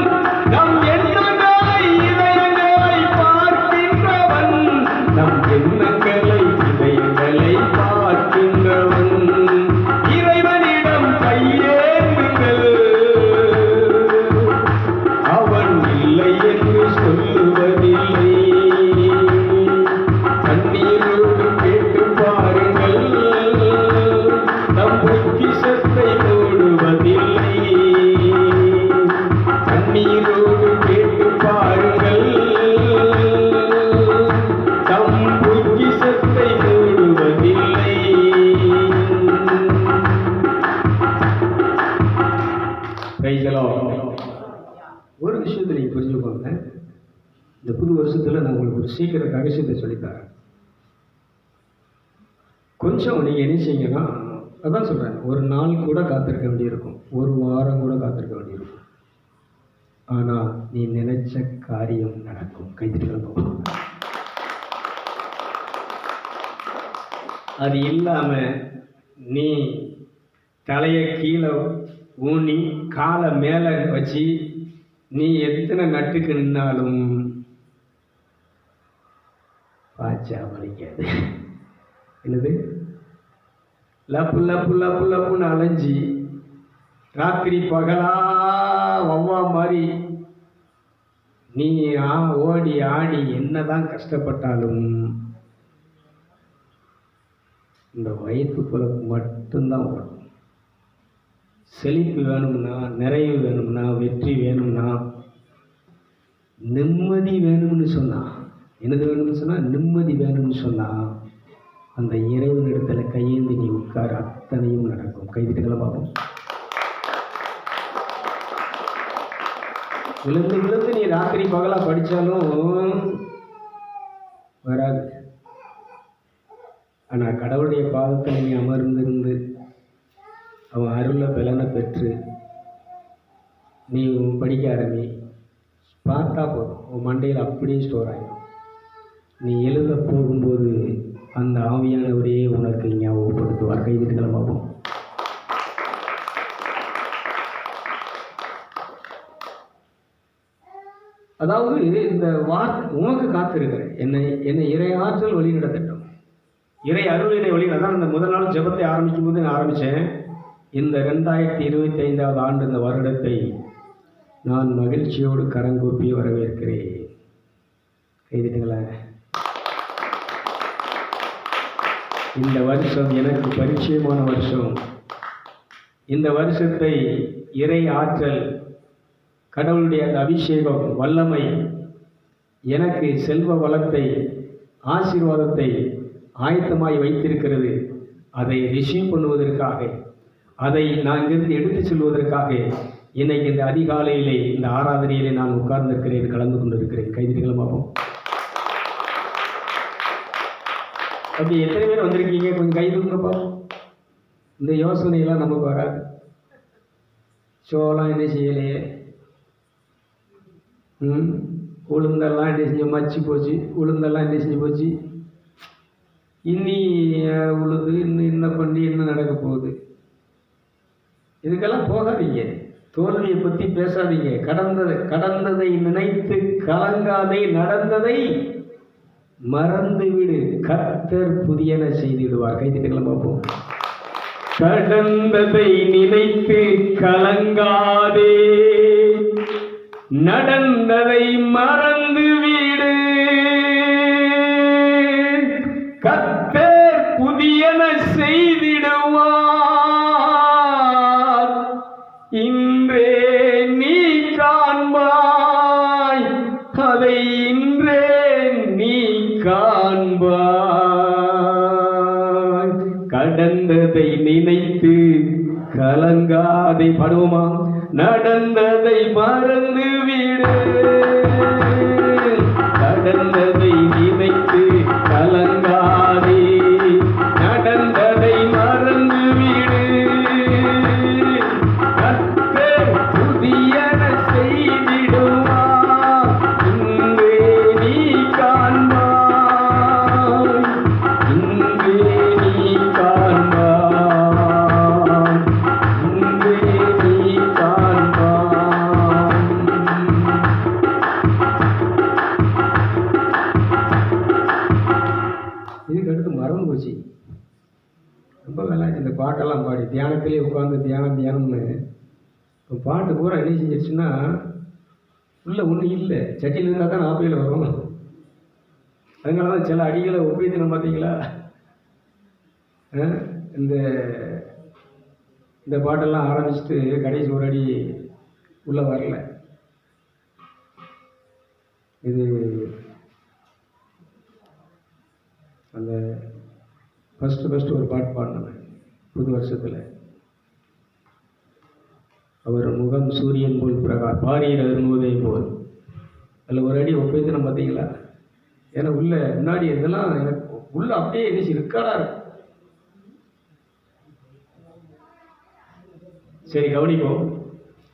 நம் எண்ணங்களை இதயங்களை பார்க்கின்றவன், நம் எண்ணங்களை இதயங்களை பார்க்கின்றவன். இறைவனிடம் கையேந்துங்கள், அவன் இல்லை என்று சொல்லுவதில்லை. கண்ணீரோடு கேட்டு பாருங்கள், நம் பொக்கிஷத்தை மூடுவதில்லை. கண்ணீரோடு கேட்டு பாருங்கள், நம் பொக்கிஷத்தை மூடுவதில்லை. ஒரு விஷயத்தை நீங்கள் புரிஞ்சுக்கோங்க. இந்த புது வருஷத்தில் நான் உங்களுக்கு ஒரு சீக்கிரம் ரகசியத்தை சொல்லித்தரேன். கொஞ்சம் நீங்கள் என்ன செய்யுங்கன்னா, அதான் சொல்கிறேன், ஒரு நாள் கூட காத்திருக்க வேண்டியிருக்கும், ஒரு வாரம் கூட காத்திருக்க வேண்டியிருக்கும். ஆனால் நீ நினைச்ச காரியம் நடக்கும். கைதிகள் அது இல்லாமல் நீ தலையை கீழே ஊனி காலை மேலே வச்சு நீ எத்தனை நட்டுக்கு நின்னாலும் பாச்சா வலிக்காது. என்னது லப்பு லப்பு லப்பு லப்புன்னு அலைஞ்சி ராத்திரி பகலா வவ்வா மாதிரி நீ ஓடி ஆடி என்னதான் கஷ்டப்பட்டாலும் இந்த வயிற்று பொழப்பு மட்டும்தான் ஓடும். செழிப்பு வேணும்னா, நிறைவு வேணும்னா, வெற்றி வேணும்னா, நிம்மதி வேணும்னு சொன்னா, என்னது வேணும்னு சொன்னா, நிம்மதி வேணும்னு சொன்னா, அந்த இறைவனிடத்துல கையேந்தி நீ உட்கார, அத்தனையும் நடக்கும். கைதிட்டுகளை பார்ப்போம். விழுந்து விழுந்து நீ ராத்திரி பகலா படிச்சாலும் வராது. ஆனா கடவுளுடைய பாதத்தில் நீ அமர்ந்திருந்து அவன் அருள பலனை பெற்று நீ படிக்க ஆரம்பி, பார்த்தா போதும், உன் மண்டையில் அப்படியே ஸ்டோர் ஆகிடும். நீ எழுத போகும்போது அந்த ஆவியானவரே உனக்கு ஞாபகப்படுத்துவார். கைவிட்டுகளை பார்ப்போம். அதாவது இந்த உனக்கு காத்திருக்கிறேன், என்னை இறை ஆற்றல் வழி நடத்தட்டும், இறை அருளினை வழி. அதான் இந்த முதல் நாள் ஜெபத்தை ஆரம்பிக்கும் போது நான் ஆரம்பித்தேன். இந்த 2025ஆவது ஆண்டு இந்த வருடத்தை நான் மகிழ்ச்சியோடு கரங்கூப்பி வரவேற்கிறேன். கைதிட்டுங்களா? இந்த வருஷம் எனக்கு பரிச்சயமான வருஷம். இந்த வருஷத்தை இறை ஆற்றல், கடவுளுடைய அந்த அபிஷேகம், வல்லமை எனக்கு செல்வ வளத்தை, ஆசீர்வாதத்தை ஆயத்தமாய் வைத்திருக்கிறது. அதை ரிசீவ் பண்ணுவதற்காக, அதை நான் இங்கிருந்து எடுத்து செல்வதற்காக இன்னைக்கு இந்த அதிகாலையிலே, இந்த ஆராதனையிலே நான் உட்கார்ந்திருக்கிறேன், கலந்து கொண்டிருக்கிறேன். கைதிகளும் பார்ப்போம். அப்படி எத்தனை பேர் வந்திருக்கீங்க? கொஞ்சம் கைதுங்க பார்ப்போம். இந்த யோசனையெல்லாம் நமக்கு வராது. சோளம் என்ன செய்யலையே, உளுந்தெல்லாம் என்ன செஞ்சு மச்சி போச்சு, உளுந்தெல்லாம் என்ன செஞ்சு போச்சு, இன்னி உழுது இன்னும் என்ன பண்ணி என்ன நடக்க போகுது. இதுக்கெல்லாம் போகாதீங்க. தோல்வியை பற்றி பேசாதீங்க. கடந்ததை நினைத்து கலங்காதே, நடந்ததை மறந்துவிடு, கர்த்தர் புதியன செய்திடுவார். கைதிட்டுக்கலாம் பார்ப்போம். கடந்ததை நினைத்து கலங்காதே, நடந்ததை மறந்துவிடு, கர்த்தர் புதியன செய்திடுவார். இன்றே நீ காண்பாய், அதை இன்றே நீ காண்பாய். கடந்ததை நினைத்து கலங்காதே. பாடுவோமா? நடந்ததை மறந்துவிடு, கடந்ததை நினைத்து கலங்காதே, நடந்ததை மறந்துவிடு, கர்த்தர் புதியன செய்திடுவார். இன்றே நீ காண்பாய், இன்றே நீ காண்பாய், இன்றே நீ காண்பாய். இதுக்கு அடுத்து மறந்து போச்சு. ரொம்ப வேலை இந்த பாட்டெல்லாம் பாடி தியானத்திலே உட்காந்து தியானம்னு பாட்டு பூரா என்ன செஞ்சிருச்சுன்னா, உள்ள ஒன்றும் இல்லை, சட்டியில் இருந்தால் தான் ஆப்பையில் வரும். அதனால தான் சில அடிகளை ஒப்பித்தினம் பார்த்தீங்களா? இந்த பாட்டெல்லாம் ஆரம்பிச்சுட்டு கடைசி ஒரு அடி உள்ளே வரல. இது அந்த ஃபஸ்ட்டு ஒரு பாட்டு பாடினேன் புது வருஷத்தில். அவர் முகம் சூரியன் போல் பாரியில் அருணுவதை போல். அதில் ஒரு அடி ஒப்பேத்தனம் பார்த்தீங்களா? ஏன்னா உள்ள முன்னாடி இதெல்லாம் எனக்கு உள்ள அப்படியே இருந்துச்சு, இருக்காடா இருக்கு. சரி, கவனிப்போம்.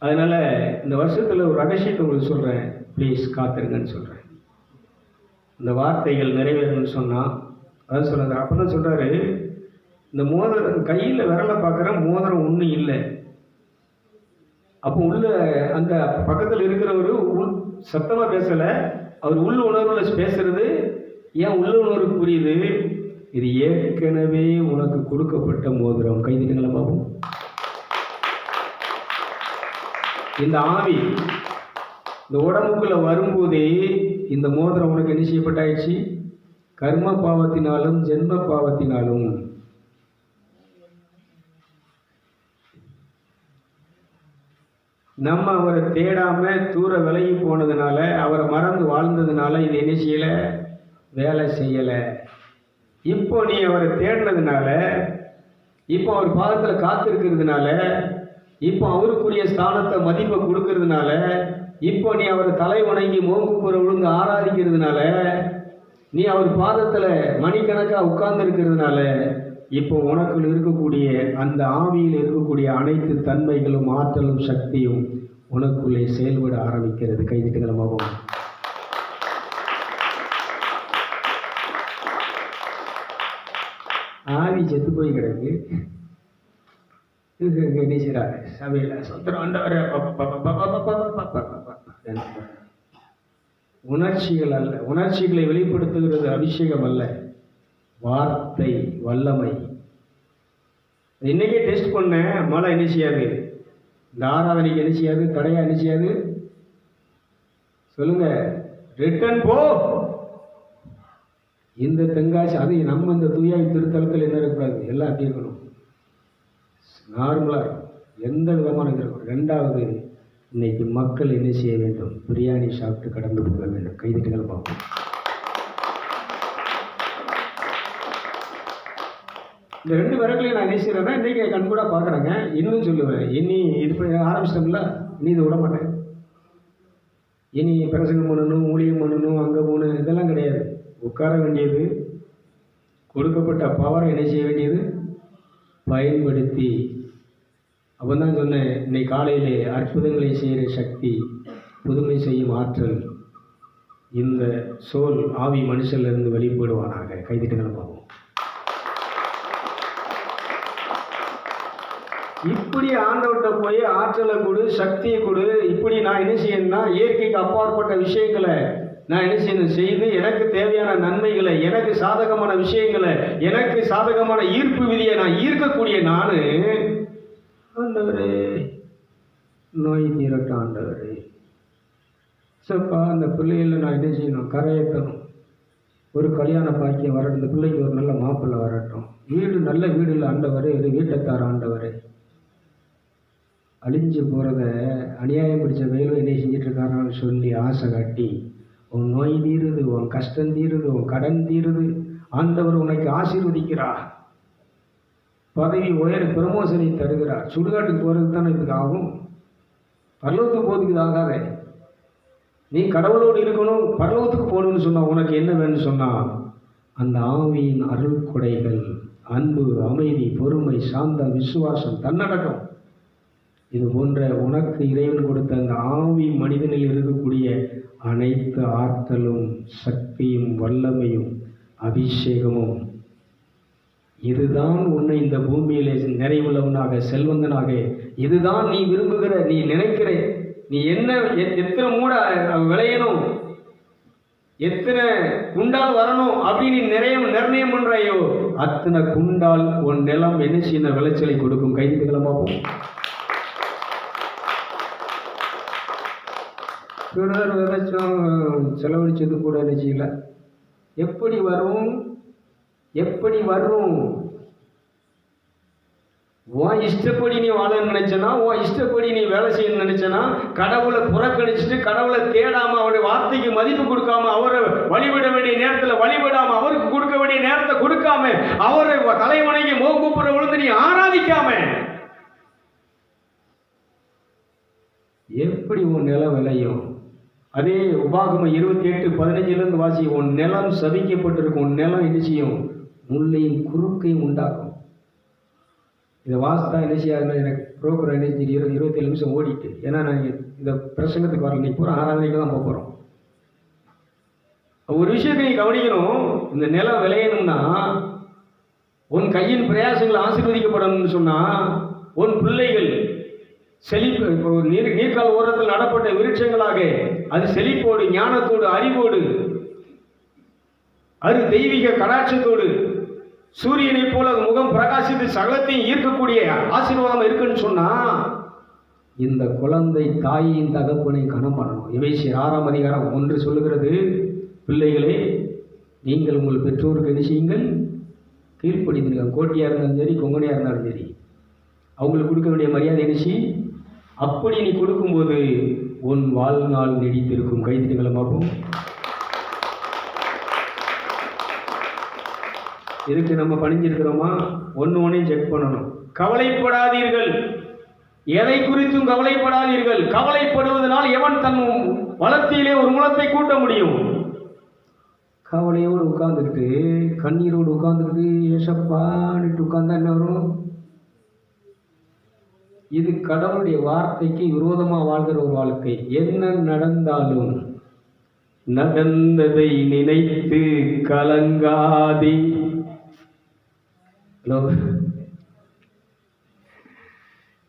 அதனால் இந்த வருஷத்தில் ஒரு ரகசியத்தை உங்களுக்கு சொல்கிறேன், ப்ளீஸ் காத்துருங்கன்னு சொல்கிறேன். இந்த வார்த்தைகள் நிறைவேறணும்னு சொன்னால் அதான் சொல்கிறாங்க. அப்போ தான் சொல்கிறாரு, இந்த மோதிரம் கையில் விரலை பார்க்குறேன், மோதிரம் ஒன்றும் இல்லை. அப்போ உள்ள அந்த பக்கத்தில் இருக்கிறவர் சத்தமாக பேசலை, அவர் உள்ள உணர்வில் பேசுறது. ஏன் உள்ள உணர்வு புரியுது? இது ஏற்கனவே உனக்கு கொடுக்கப்பட்ட மோதிரம். கைதிட்டுங்களை பார்ப்போம். இந்த ஆவி இந்த உடம்புக்குள்ள வரும்போதே இந்த மோதிரம் உனக்கு என்ன செய்யப்பட்டாயிடுச்சு? கர்ம பாவத்தினாலும் ஜென்ம பாவத்தினாலும். நம்ம அவரை தேடாம தூர விலகி போனதுனால, அவரை மறந்து வாழ்ந்ததுனால இது என்ன செய்யல? வேலை செய்யல. இப்போ நீ அவரை தேடினதுனால, இப்போ அவர் பாதத்தில் காத்திருக்கிறதுனால, இப்போ அவருக்குரிய ஸ்தானத்தை மதிப்பை கொடுக்கறதுனால, இப்போ நீ அவரை தலை வணங்கி மோங்குப்புற விழுந்து ஆராதிக்கிறதுனால, நீ அவர் பாதத்தில் மணிக்கணக்காக உட்கார்ந்து இருக்கிறதுனால, இப்போ உனக்குள் இருக்கக்கூடிய அந்த ஆவியில் இருக்கக்கூடிய அனைத்து தன்மைகளும் ஆற்றலும் சக்தியும் உனக்குள்ளே செயல்பட ஆரம்பிக்கிறது. கைதிட்டுகளமாகும். ஆவி செத்து போய் கிடக்கு. நினைச்சாரு சபையில் சொந்தம் ஆண்டவர உணர்ச்சிகள் அல்ல, உணர்ச்சிகளை வெளிப்படுத்துகிறது அபிஷேகம் அல்ல, வார்த்தை வல்லமை. இன்னைக்கே டெஸ்ட் பண்ணேன். மழை என்ன செய்யாது? இந்த ஆராதனைக்கு என்ன செய்யாது? தடையா என்ன செய்யாது? சொல்லுங்க. ரிட்டர்ன் போ. இந்த தென்காசி அது நம்ம இந்த தூயாய் திருத்தலத்தில் என்ன இருக்கக்கூடாது, எல்லாம் அப்படி இருக்கணும், நார்மலாக இருக்கும். எந்த விதமான இருக்கும். ரெண்டாவது, இன்னைக்கு மக்கள் என்ன செய்ய வேண்டும்? பிரியாணி சாப்பிட்டு கடந்து போக வேண்டும். கைதிட்டுகள் பார்ப்போம். இந்த 2 விறகுலையும் நான் என்ன செய்கிறேன்னா, இன்றைக்கி கண்கூட பார்க்குறேங்க. இன்னும் சொல்லுவேன், இனி இது இப்போ ஆரம்பிச்சிட்டோம்ல, இனி இதை விட மாட்டேன். இனி பிரசங்கம் பண்ணணும், ஊழியம் பண்ணணும், அங்கே போகணும், இதெல்லாம் கிடையாது. உட்கார வேண்டியது, கொடுக்கப்பட்ட பவரை என்ன செய்ய வேண்டியது? பயன்படுத்தி. அப்போ தான் சொன்னேன், இன்னைக்கு காலையிலே அற்புதங்களை செய்கிற சக்தி, புதுமை செய்யும் ஆற்றல் இந்த சோல் ஆவி மனுஷன்லேருந்து வெளிப்படுவானாக. கைதிட்டுகளை பார்ப்போம். இப்படி ஆண்டவர்கிட்ட போய் ஆற்றலை கொடு, சக்தியை கொடு. இப்படி நான் என்ன செய்யணும்னா, இயற்கைக்கு அப்பாற்பட்ட விஷயங்களை நான் என்ன செய்யணும்? செய்து எனக்கு தேவையான நன்மைகளை, எனக்கு சாதகமான விஷயங்களை, எனக்கு சாதகமான ஈர்ப்பு விதியை நான் ஈர்க்கக்கூடிய நான், ஆண்டவரே நோய் தீரட்டும் ஆண்டவரே. சப்பா அந்த பிள்ளைகளை நான் என்ன செய்யணும்? கரையேற்றணும். ஒரு கல்யாண பாக்கியம் வரட்டும், இந்த பிள்ளைக்கு ஒரு நல்ல மாப்பிள்ளை வரட்டும். வீடு நல்ல வீடு இல்லை ஆண்டவரே, இது வீட்டைத்தார ஆண்டவரே. அழிஞ்சு போகிறத அநியாயம் பிடிச்ச வேலை என்ன செஞ்சிட்ருக்காரான்னு சொல்லி ஆசை காட்டி, உன் நோய் தீருது, உன் கஷ்டம் தீருது, உன் கடன் தீருது, ஆண்டவர் உனக்கு ஆசீர்வதிக்கிறார், பதவி உயர ப்ரமோஷனை தருகிறார். சுடுகாட்டுக்கு போகிறதுக்கு தானே இதுக்கு ஆகும், பரலோகத்துக்கு போகிறதுக்கு இது ஆகாத. நீ கடவுளோடு இருக்கணும், பரலோகத்துக்கு போகணும்னு சொன்னால் உனக்கு என்ன வேணும்னு சொன்னால், அந்த ஆவியின் அருள் கொடைகள், அன்பு, அமைதி, பொறுமை, சாந்தம், விசுவாசம், தன்னடக்கம், இது போன்ற உனக்கு இறைவன் கொடுத்த அந்த ஆவி மனிதனில் இருக்கக்கூடிய அனைத்து ஆற்றலும், சக்தியும், வல்லமையும், அபிஷேகமும், இதுதான் உன்னை இந்த பூமியிலே நிறைவுள்ளவனாக, செல்வந்தனாக, இதுதான் நீ விரும்புகிற, நீ நினைக்கிற, நீ என்ன எத்தனை மூட விளையணும், எத்தனை குண்டால் வரணும் அப்படின்னு நிர்ணயம் பண்றையோ, அத்தனை குண்டால் உன் நிலம் என்ன செய்ய விளைச்சலை கொடுக்கும். கைதுகளை பார்ப்போம். பிறர் விதைச்சோம், செலவழிச்சது கூட என்ன செய்யல. எப்படி வரும்? எப்படி வரும்? உன் இஷ்டப்படி நீ வாழன்னு நினைச்சனா, உன் இஷ்டப்படி நீ வேலை செய்யணும்னு நினைச்சனா, கடவுளை புறக்கணிச்சுட்டு, கடவுளை தேடாம, அவருடைய வார்த்தைக்கு மதிப்பு கொடுக்காம, அவரை வழிபட வேண்டிய நேரத்தில் வழிபடாம, அவருக்கு கொடுக்க வேண்டிய நேரத்தை கொடுக்காம, அவரை தலைவனைக்கு மோகூப்புற விழுந்து நீ ஆராதிக்காம, எப்படி உன் நிலம் விளையும்? அதே உபாகமம் 28:15 வாசி, உன் நிலம் சபிக்கப்பட்டிருக்கும், உன் நிலம் என்ன செய்யும்? முள்ளையும் குறுக்கையும் உண்டாக்கும். இதை வாசித்தா என்ன செய்யாதுன்னா, எனக்கு ப்ரோக்ராம் என்ன 27 நிமிஷம் ஓடிட்டு, ஏன்னா நான் இந்த பிரசங்கத்துக்கு வரல, நீ பூரா ஆராதனைக்கு தான் போகிறோம். ஒரு விஷயத்தை நீ கவனிக்கணும். இந்த நிலம் விளையணும்னா, உன் கையின் பிரயாசங்கள் ஆசீர்வதிக்கப்படணும்னு சொன்னால், உன் பிள்ளைகள் செழிப்பு, இப்போ நீர்க்கால் ஓரத்தில் நடப்பட்ட விருட்சங்களாக அது செழிப்போடு, ஞானத்தோடு, அறிவோடு, அது தெய்வீக கடாட்சத்தோடு, சூரியனை போல அது முகம் பிரகாசித்து சகலத்தையும் ஈர்க்கக்கூடிய ஆசீர்வாதம் இருக்குன்னு சொன்னா, இந்த குழந்தை தாயின் தகப்பனை கனம் பண்ணணும். எபேசியர் 6:1 சொல்லுகிறது, பிள்ளைகளே நீங்கள் உங்கள் பெற்றோருக்கு என்ன செய்யுங்கள்? கீழ்ப்படிந்தீர்கள். கோட்டியாக இருந்தாலும் சரி, கொங்கனையாக இருந்தாலும் சரி, அவங்களுக்கு கொடுக்க வேண்டிய மரியாதை என்ன செய்யும்? அப்படி நீ கொடுக்கும்போது உன் வாழ்நாள் நீடித்திருக்கும். கைதிகளை பார்ப்போம். இதுக்கு நம்ம பணிஞ்சிருக்கிறோமா? ஒன்றையும் செக் பண்ணணும். கவலைப்படாதீர்கள், எதை குறித்தும் கவலைப்படாதீர்கள். கவலைப்படுவதனால் எவன் தன் வளர்த்தியிலே ஒரு முளத்தை கூட்ட முடியும்? கவலையோடு உட்கார்ந்துக்கிட்டு, கண்ணீரோடு உட்கார்ந்துக்கிட்டு, ஏசப்பான்ட்டு உட்கார்ந்தா என்ன வரும்? இது கடவுளுடைய வார்த்தைக்கு விரோதமாக வாழ்கிற ஒரு வாழ்க்கை. என்ன நடந்தாலும் நடந்ததை நினைத்து கலங்காதே.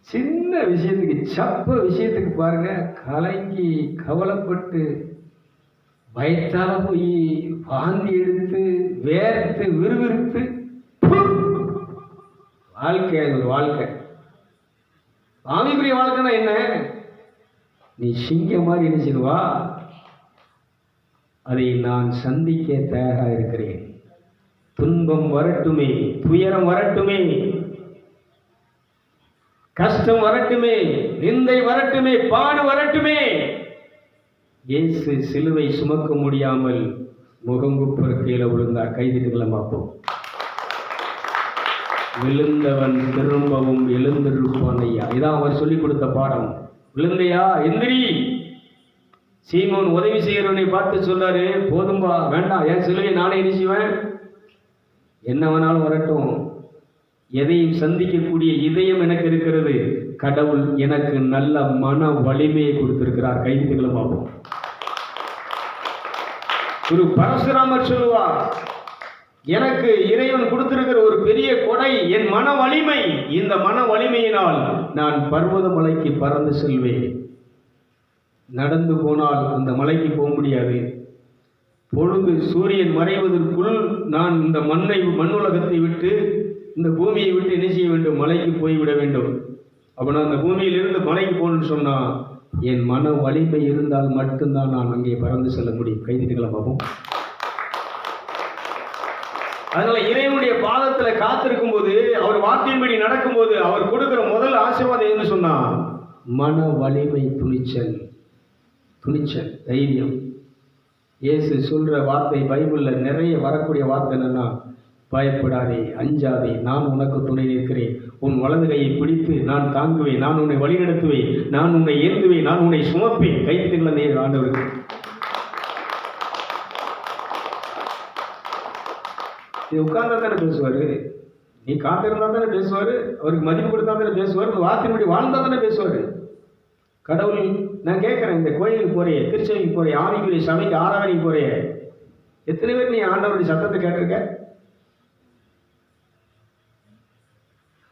சின்ன விஷயத்துக்கு, சப்ப விஷயத்துக்கு பாருங்க, கலங்கி கவலைப்பட்டு பயத்தால போய் வாந்தி எடுத்து வேர்த்து விறுவிறுத்து வாழ்க்கை. அது ஒரு வாழ்க்கை. ஆவிக்குரிய வாழ்க்கைன்னா என்ன? நீ சிங்க மாதிரி என்ன செய்வா? அதை நான் சந்திக்க தயாராக இருக்கிறேன். துன்பம் வரட்டுமே, துயரம் வரட்டுமே, கஷ்டம் வரட்டுமே, நிந்தை வரட்டுமே, பாடு வரட்டுமே, இயேசு சிலுவை சுமக்க முடியாமல் முகங்குப்புற கீழே விழுந்தார். கைதிட்டுக்கலாம் பார்ப்போம். விழுந்தவன் திரும்பவும் எழுந்திருப்பான் ஐயா. இதான் அவர் சொல்லிக் கொடுத்த பாடம். விழுந்தையா, எந்திரி. சீமோன் உதவி செய்கிறவனை பார்த்து சொல்றாரு, போதும்பா, வேண்டாம், என் சிலுவை நானே என்ன செய்வேன், என்ன வேணாலும் வரட்டும், எதையும் சந்திக்கக்கூடிய இதயம் எனக்கு இருக்கிறது. கடவுள் எனக்கு நல்ல மன வலிமையை கொடுத்திருக்கிறார். கைதிகளை பார்ப்போம். ஒரு பரசுராமர் சொல்லுவார், எனக்கு இறைவன் கொடுத்திருக்கிற ஒரு பெரிய கொடை என் மன வலிமை. இந்த மன வலிமையினால் நான் பர்வத மலைக்கு பறந்து செல்வேன். நடந்து போனால் அந்த மலைக்கு போக முடியாது. பொழுது சூரியன் மறைவதற்குள் நான் இந்த மண்ணுலகத்தை விட்டு, இந்த பூமியை விட்டு என்ன செய்ய வேண்டும், மலைக்கு போய்விட வேண்டும். அப்போ நான் அந்த பூமியிலிருந்து மலைக்கு போகணும்னு சொன்னா என் மன வலிமை இருந்தால் மட்டும்தான் நான் அங்கே பறந்து செல்ல முடியும். கைதிட்டுகளை பார்ப்போம். அதனால இறைவனுடைய பாதத்துல காத்திருக்கும் போது, அவர் வார்த்தையின்படி நடக்கும்போது அவர் கொடுக்கிற முதல் ஆசீர்வாதம் என்ன சொன்னா, மன வலிமை, துணிச்சல், தைரியம். இயேசு சொல்ற வார்த்தை பைபிள்ல நிறைய வரக்கூடிய வார்த்தை என்னன்னா, பயப்படாதே, அஞ்சாதே, நான் உனக்கு துணை நிற்கிறேன், உன் வலது கையை பிடித்து நான் தாங்குவேன், நான் உன்னை வழிநடத்துவேன், நான் உன்னை ஏந்துவேன், நான் உன்னை சுமப்பேன். கைத்துகளை ஆண்டவருக்கு. இது உட்கார்ந்தா தானே பேசுவாரு, நீ காத்திருந்தா தானே பேசுவாரு, அவருக்கு மதிப்பு கொடுத்தா தானே பேசுவார், இந்த வார்த்தையின்படி வாழ்ந்தா தானே பேசுவாரு. கடவுள், நான் கேட்கிறேன், இந்த கோயிலுக்கு போறியே, திருச்சபைக்கு போறியே, ஆவிக்குரிய சபைக்கு ஆராதனைக்கு போறியே, எத்தனை பேர் நீ ஆண்டவருடைய சத்தத்தை கேட்டிருக்க?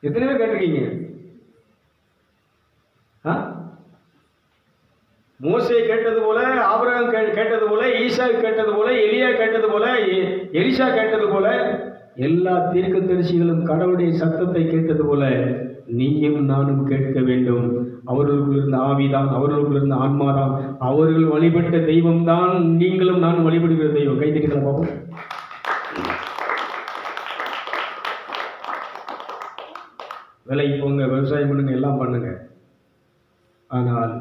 எத்தனை பேர் கேட்டிருக்கீங்க? மோசே கேட்டது போல, ஆபிரகாம் கேட்டது போல, ஈசா கேட்டது போல, எலியா கேட்டது போல, எலிசா கேட்டது போல, எல்லா தீர்க்கதரிசிகளும் கடவுளுடைய சத்தத்தை கேட்டது போல நீயும் நானும் கேட்க வேண்டும். அவர்களுக்குள் இருந்த ஆவிதான், அவர்களுக்குள் இருந்த ஆன்மாதான், அவர்கள் வழிபட்ட தெய்வம் தான் நீங்களும் நானும் வழிபடுகிற தெய்வம். கைத்தட்டிகளை பார்ப்போம். விலைக்கு போங்க, விவசாயம் பண்ணுங்க, எல்லாம் பண்ணுங்க. ஆனால்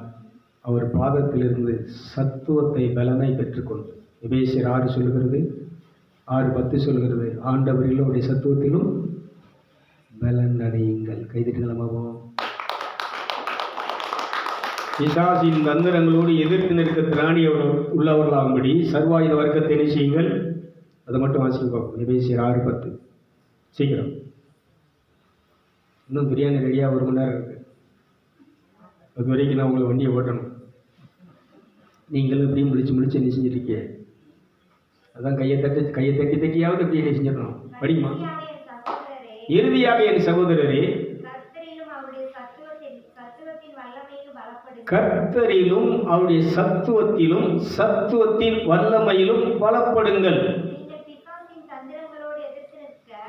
அவர் பாதத்திலிருந்து சத்துவத்தை, பலனை பெற்றுக்கொண்டு, எபேசியர் 6 சொல்லுகிறது, 6:10 சொல்லுகிறது, ஆண்டவரில் அவருடைய சத்துவத்திலும் பலன் அடையுங்கள். கைதட்டுகளமாகவும் பிசாசின் தந்திரங்களோடு எதிர்த்து நிற்க திராணி உள்ளவர்களாகும்படி சர்வாயுத வர்க்கத்தை என்ன செய்யுங்கள். அதை மட்டும் வாசிக்க பார்ப்போம். எபேசியர் 6:10. சீக்கிரம், இன்னும் பிரியாணி ரெடியாக 1 மணி நேரம் இருக்கு. அது வரைக்கும் நான் உங்களை வண்டியை ஓட்டணும். நீங்களும் இப்படியும் முடிச்சு என்ன செஞ்சிருக்கீங்க? அதான் கையை தட்டியாவது இப்படி என்ன செஞ்சிடணும். படிக்குமா? இறுதியாக என் சகோதரரே, கர்த்தரிலும் அவருடைய சத்துவத்தின் வல்லமையிலும் பலப்படுங்கள்.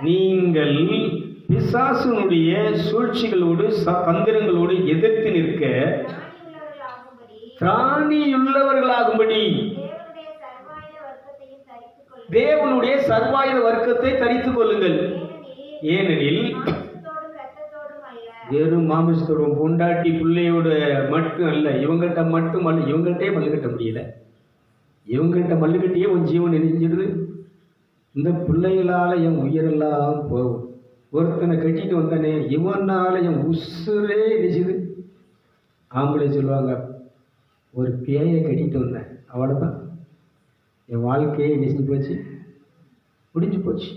நீங்கள் பிசாசுனுடைய சூழ்ச்சிகளோடு தந்திரங்களோடு எதிர்த்து நிற்க திராணியுள்ளவர்களாகும்படி தேவனுடைய சர்வாயுத வர்க்கத்தை தரித்துக் கொள்ளுங்கள். ஏனெனில் வெறும் மாமிசத்தோடும் பொண்டாட்டி பிள்ளையோட மட்டும் அல்ல, இவங்கள்ட்ட மட்டும் அல்ல, இவங்கள்ட்டே மல்லு கட்ட முடியல. இவங்கள்ட்ட மல்லு கட்டியே உன் ஜீவன் நெஞ்சிடுது. இந்த பிள்ளைகளால என் உயிரெல்லாம் போகும். ஒருத்தனை கட்டிட்டு வந்தானே, இவனால என் உசுரே நெஞ்சுது. ஆம்பளை சொல்லுவாங்க, ஒரு பேயை கட்டிட்டு வந்தேன், அவ்வளோதான் என் வாழ்க்கையே நெஞ்சு போச்சு, முடிஞ்சு போச்சு.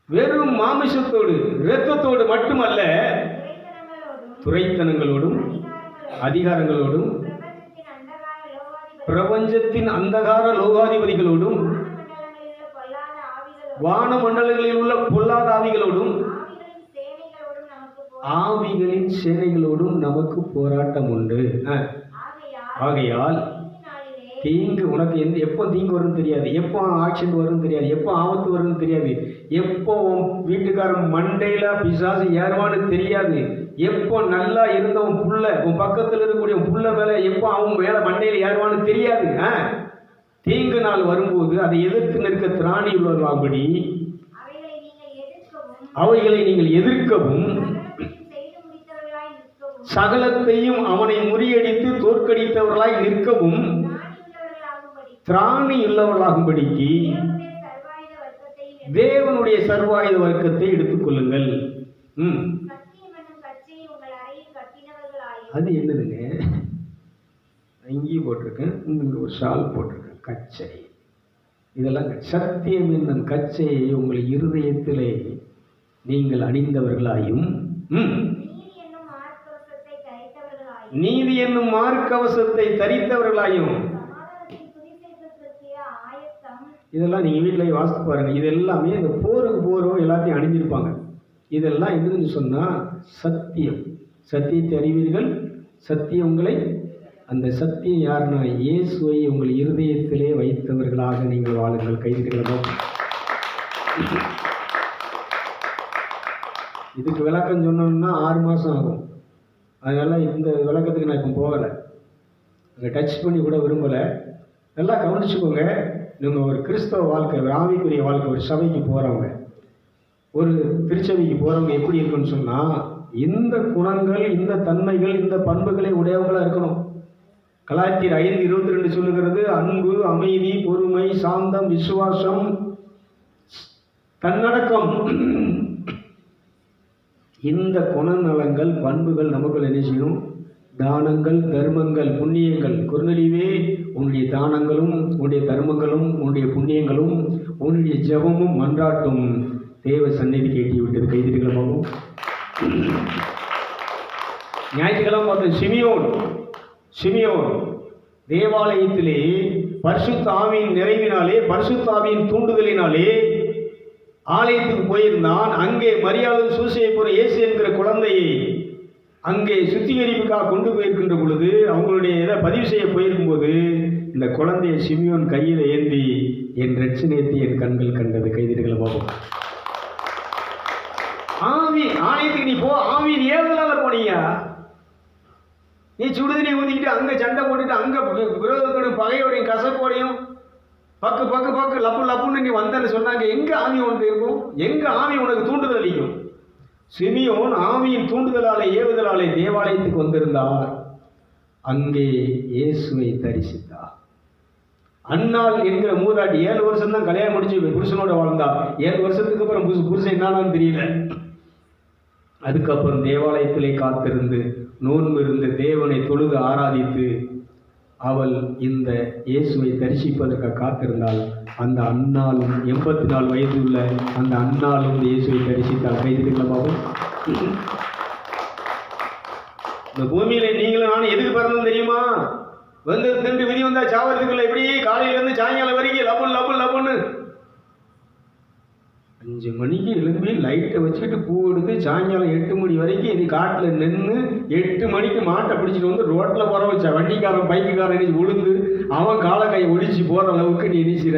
வெறும் மாமிசத்தோடு இரத்தத்தோடு மட்டுமல்ல, துரைத்தனங்களோடும் அதிகாரங்களோடும் பிரபஞ்சத்தின் அந்தகார லோகாதிபதிகளோடும் வான மண்டலங்களில் உள்ள பொல்லாத ஆவிகளோடும் ஆவிகளின் சேனைகளோடும் நமக்கு போராட்டம் உண்டு. ஆகையால் தீங்கு உனக்கு எப்போ தீங்கு வரும்னு தெரியாது, எப்போ ஆக்சிடென்ட் வரும்னு தெரியாது, எப்போ ஆபத்து வரும்னு தெரியாது, எப்போ உன் வீட்டுக்காரன் மண்டையில பிசாசு ஏறுவான்னு தெரியாது, எப்போ நல்லா இருந்தவன் புள்ள உன் பக்கத்தில் இருக்கக்கூடிய புள்ள மேல எப்போ அவன் மேல மண்டையில ஏறுவான்னு தெரியாது. தீங்கு நாள் வரும்போது அதை எதிர்த்து நிற்க திராணி உள்ளவர்களாகும்படி அவைகளை நீங்கள் எதிர்க்கவும் சகலத்தையும் அவனை முறியடித்து தோற்கடித்தவர்களாய் நிற்கவும் திராணி உள்ளவர்களாகும்படிக்கு தேவனுடைய சர்வாயுத வர்க்கத்தை எடுத்துக் கொள்ளுங்கள். அது என்னதுங்க? அங்கேயும் போட்டிருக்கேன், இங்க ஒரு ஷால் போட்டிருக்கேன், கச்சை. இதெல்லாம் சத்தியம் என்னும் கச்சையை உங்கள் இருதயத்திலே நீங்கள் அணிந்தவர்களாயும் நீதி என்னும் மார்க்கவசத்தை தரித்தவர்களாயும். இதெல்லாம் நீங்க வீட்டில் வாசித்து பாருங்க. இது எல்லாமே இந்த போருக்கு போறோம் எல்லாத்தையும் அணிஞ்சிருப்பாங்க. இதெல்லாம் என்னதுன்னு சொன்னா சத்தியம். சத்தியத்தை அறிவீர்கள், சத்தியம் உங்களை. அந்த சத்தியம் யாருன்னா இயேசுவை உங்கள் இருதயத்திலே வைத்தவர்களாக நீங்கள் வாழுங்கள். கைதிகளோ, இதுக்கு விளக்கம் சொன்னோம்னா 6 மாதம் ஆகும். அதனால இந்த விளக்கத்துக்கு நான் இப்போ போகலை, அங்கே டச் பண்ணி கூட விரும்பலை. நல்லா கவனிச்சுக்கோங்க. நீங்கள் ஒரு கிறிஸ்தவ வாழ்க்கை, ஒரு ஆவிக்குரிய வாழ்க்கை, ஒரு சபைக்கு போகிறவங்க, ஒரு திருச்சபைக்கு போகிறவங்க எப்படி இருக்குன்னு சொன்னால் இந்த குணங்கள், இந்த தன்மைகள், இந்த பண்புகளை உடையவங்களாக இருக்கணும். கலாத்தியர் 5:22 சொல்லுகிறது, அன்பு, அமைதி, பொறுமை, சாந்தம், விசுவாசம், தன்னடக்கம். இந்த குணநலங்கள், பண்புகள் நமக்குள் என்ன செய்யணும்? தானங்கள், தர்மங்கள், புண்ணியங்கள். குறுநலிவே உன்னுடைய தானங்களும், உன்னுடைய தர்மங்களும், உன்னுடைய புண்ணியங்களும், உன்னுடைய ஜெபமும் மன்றாட்டும் தேவ சந்நிதி கேட்டி விட்டது. கைதிகளமாகவும் ஞாயிற்றுக்கிழமை பார்த்த சிமியோன் தேவாலயத்திலே பரிசுத்த ஆவியின் நிறைவினாலே, பரிசுத்த ஆவியின் தூண்டுதலினாலே ஆலயத்துக்கு போயிருந்தான். அங்கே மரியாளும் சூசையைப்புற இயேசு என்கிற குழந்தையை அங்கே சுத்திகரிப்புக்காக கொண்டு போயிருக்கின்ற பொழுது, அவங்களுடைய இதை பதிவு செய்ய போயிருக்கும்போது இந்த குழந்தையை சிமியோன் கையில் ஏந்தி என் ரட்சணியத்தை என் கண்கள் கண்டது. கைதிகளை பார்ப்போம். ஆலயத்துக்கு நீ போ, ஆவியின் ஏவலால போனீங்க. நீ சுடுதண்ணி ஊதிக்கிட்டு அங்கே சண்டை போட்டுட்டு அங்கே விரோதத்தோட பகையோடையும் கசப்போடையும் பக்கு பக்கு பக்கு லப்பு லப்புன்னு நீ வந்தன்னு சொன்னாங்க. எங்கே ஆவி உனக்கு இருக்கும்? எங்கே ஆவி உனக்கு தூண்டுதல் அளிக்கும்? சிமியோன் ஆவியின் தூண்டுதலாலே, ஏவுதலாலே தேவாலயத்துக்கு வந்திருந்தார். அங்கே இயேசுவை தரிசித்தார். அன்னாள் என்கிற மூதாட்டி 7 வருஷம் தான் கல்யாணம் முடிச்சு புருஷனோட வாழ்ந்தா. 7 வருஷத்துக்கு அப்புறம் புருஷன் என்னன்னு தெரியல. அதுக்கப்புறம் தேவாலயத்திலே காத்திருந்து நோன்பு இருந்து தேவனை தொழுது ஆராதித்து அவள் இந்த இயேசுவை தரிசிப்பதற்காக காத்திருந்தாள். அந்த அன்னாலும் 84 வயது உள்ள அந்த அன்னாலும் இயேசுவை தரிசித்தாள். கைதிகளமாகவும் இந்த பூமியில நீங்களும் நானும் எதுக்கு பிறந்தோம் தெரியுமா? வந்து திண்டு விதி வந்தா சாவறதுக்குள்ள எப்படி காலையிலேருந்து சாயங்காலம் வரைக்கும் லப்புன்னு 5 மணிக்கு எழும்பி லைட்டை வச்சுக்கிட்டு பூ எடுத்து சாயங்காலம் 8 மணி வரைக்கும் இது காட்டில் நின்று 8 மணிக்கு மாட்டை பிடிச்சிட்டு வந்து ரோட்டில் போகிற வச்ச வண்டிக்காரன் பைக்குக்காரன் இன்றைக்கி விழுந்து அவன் காலை கை ஒடிச்சு போகிற அளவுக்கு நீ இனிச்சிற.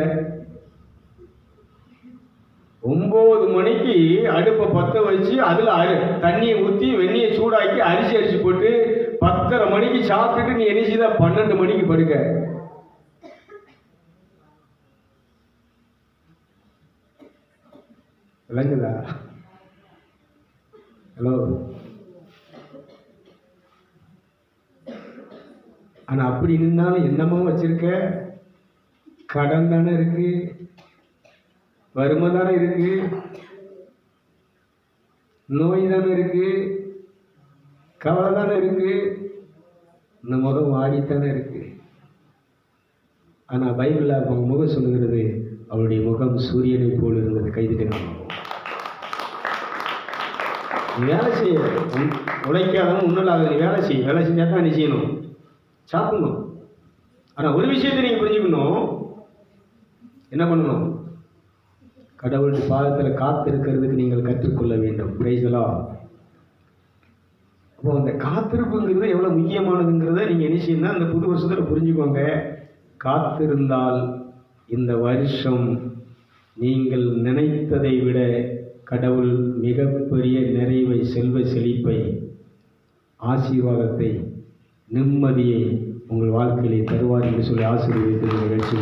9 மணிக்கு அடுப்பை பற்ற வச்சு அதில் தண்ணியை ஊற்றி வெந்நியை சூடாக்கி அரிசி போட்டு 10:30 மணிக்கு சாப்பிட்டுட்டு நீ இனிச்சுதான் 12 மணிக்கு படுக்க. விளங்குதா? ஹலோ. ஆனா அப்படி நின்னாலும் என்னமோ வச்சிருக்க? கடன் தானே இருக்கு, வறுமை தானே இருக்கு, நோய் தானே இருக்கு, கவலை தானே இருக்கு, இந்த முகம் வாடித்தானே இருக்கு. ஆனா பைபிள்ல அவங்க முகம் சொல்லுகிறது, அவளுடைய முகம் சூரியனை போல் இருந்தது. கைதிகள் வேலை செய்ய உழைக்காதவன் உன்னலாக வேலை செய்ய. வேலை செஞ்சா தான் நீ செய்யணும், சாப்பிடணும். ஆனால் ஒரு விஷயத்தை நீங்கள் புரிஞ்சுக்கணும். என்ன பண்ணணும்? கடவுளுடைய பாதத்தில் காத்திருக்கிறதுக்கு நீங்கள் கற்றுக்கொள்ள வேண்டும். பிரைஸ்லாம். அப்போ அந்த காத்திருப்புங்கிறது எவ்வளோ முக்கியமானதுங்கிறத நீங்கள் என்ன செய்யணும்னா அந்த புது வருஷத்தில் புரிஞ்சுக்கோங்க. காத்திருந்தால் இந்த வருஷம் நீங்கள் நினைத்ததை விட கடவுள் மிகப்பெரிய நிறைவை, செல்வ செழிப்பை, ஆசீர்வாதத்தை, நிம்மதியை உங்கள் வாழ்க்கையிலே தருவார் என்று சொல்லி ஆசீர்வதித்து நிகழ்ச்சி